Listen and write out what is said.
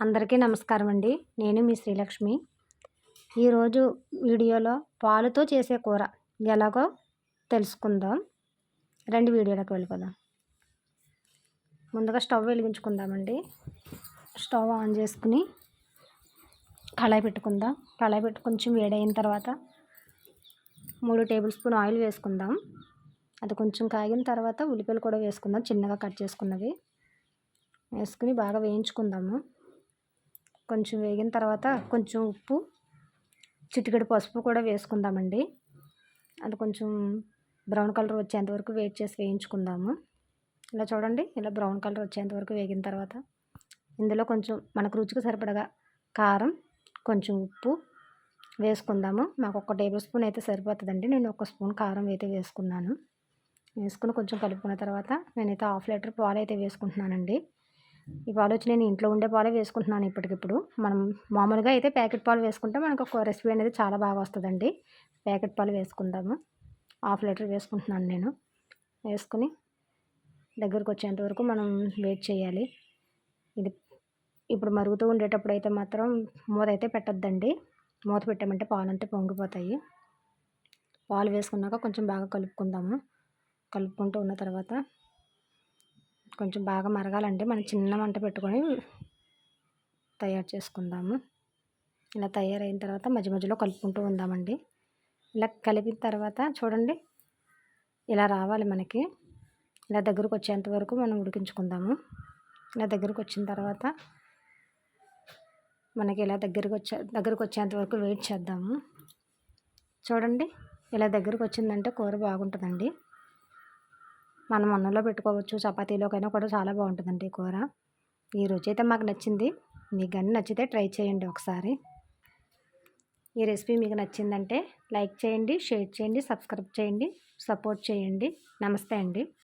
అందరికీ నమస్కారం అండి. నేను మీ శ్రీలక్ష్మి. ఈరోజు వీడియోలో పాలుతో చేసే కూర ఎలాగో తెలుసుకుందాం. రండి వీడియోలోకి వెళ్ళిపోదాం. ముందుగా స్టవ్ వెలిగించుకుందామండి. స్టవ్ ఆన్ చేసుకుని కళాయి పెట్టుకుందాం. కళాయి పెట్టి కొంచెం వేడైన తర్వాత 3 టేబుల్ స్పూన్ ఆయిల్ వేసుకుందాం. అది కొంచెం కాగిన తర్వాత ఉల్లిపాయలు కూడా వేసుకుందాం, చిన్నగా కట్ చేసుకున్నవి వేసుకుని బాగా వేయించుకుందాము. కొంచెం వేగిన తర్వాత కొంచెం ఉప్పు, చిటికెడు పసుపు కూడా వేసుకుందామండి. అది కొంచెం బ్రౌన్ కలర్ వచ్చేంత వరకు వెయిట్ చేసి వేయించుకుందాము. ఇలా చూడండి, ఇలా బ్రౌన్ కలర్ వచ్చేంత వరకు వేగిన తర్వాత ఇందులో కొంచెం మనకు రుచికి సరిపడగా కారం, కొంచెం ఉప్పు వేసుకుందాము. మాకు 1 టేబుల్ స్పూన్ అయితే సరిపోతుందండి. నేను 1 స్పూన్ కారం అయితే వేసుకున్నాను. వేసుకుని కొంచెం కలుపుకున్న తర్వాత నేనైతే 1/2 లీటర్ పాలు అయితే వేసుకుంటున్నానండి. ఈ పాలు వచ్చి నేను ఇంట్లో ఉండే పాలే వేసుకుంటున్నాను ఇప్పటికిప్పుడు. మనం మామూలుగా అయితే ప్యాకెట్ పాలు వేసుకుంటే మనకు ఒక రెసిపీ అనేది చాలా బాగా వస్తుందండి. ప్యాకెట్ పాలు వేసుకుందాము. 1/2 లీటర్ వేసుకుంటున్నాను నేను. వేసుకుని దగ్గరకు వచ్చేంత వరకు మనం వెయిట్ చేయాలి. ఇది ఇప్పుడు మరుగుతూ ఉండేటప్పుడు అయితే మాత్రం మూత అయితే పెట్టద్దండి. మూత పెట్టామంటే పాలు అంతా పొంగిపోతాయి. పాలు వేసుకున్నాక కొంచెం బాగా కలుపుకుందాము. కలుపుకుంటూ ఉన్న తర్వాత కొంచెం బాగా మరగాలంటే మనం చిన్న మంట పెట్టుకొని తయారు చేసుకుందాము. ఇలా తయారైన తర్వాత మధ్య మధ్యలో కలుపుకుంటూ ఉందామండి. ఇలా కలిపిన తర్వాత చూడండి, ఇలా రావాలి మనకి. ఇలా దగ్గరకు వచ్చేంత వరకు మనం ఉడికించుకుందాము. ఇలా దగ్గరకు వచ్చిన తర్వాత మనకి ఇలా దగ్గరకు వచ్చేంత వరకు వెయిట్ చేద్దాము. చూడండి, ఇలా దగ్గరకు వచ్చిందంటే కూర బాగుంటుందండి. మనం అన్నంలో పెట్టుకోవచ్చు, చపాతీలోకైనా కూడా చాలా బాగుంటుందండి ఈ కూర. ఈ రుచి అయితే మాకు నచ్చింది. మీకు కానీ నచ్చితే ట్రై చేయండి ఒకసారి. ఈ రెసిపీ మీకు నచ్చిందంటే లైక్ చేయండి, షేర్ చేయండి, సబ్స్క్రైబ్ చేయండి, సపోర్ట్ చేయండి. నమస్తే అండి.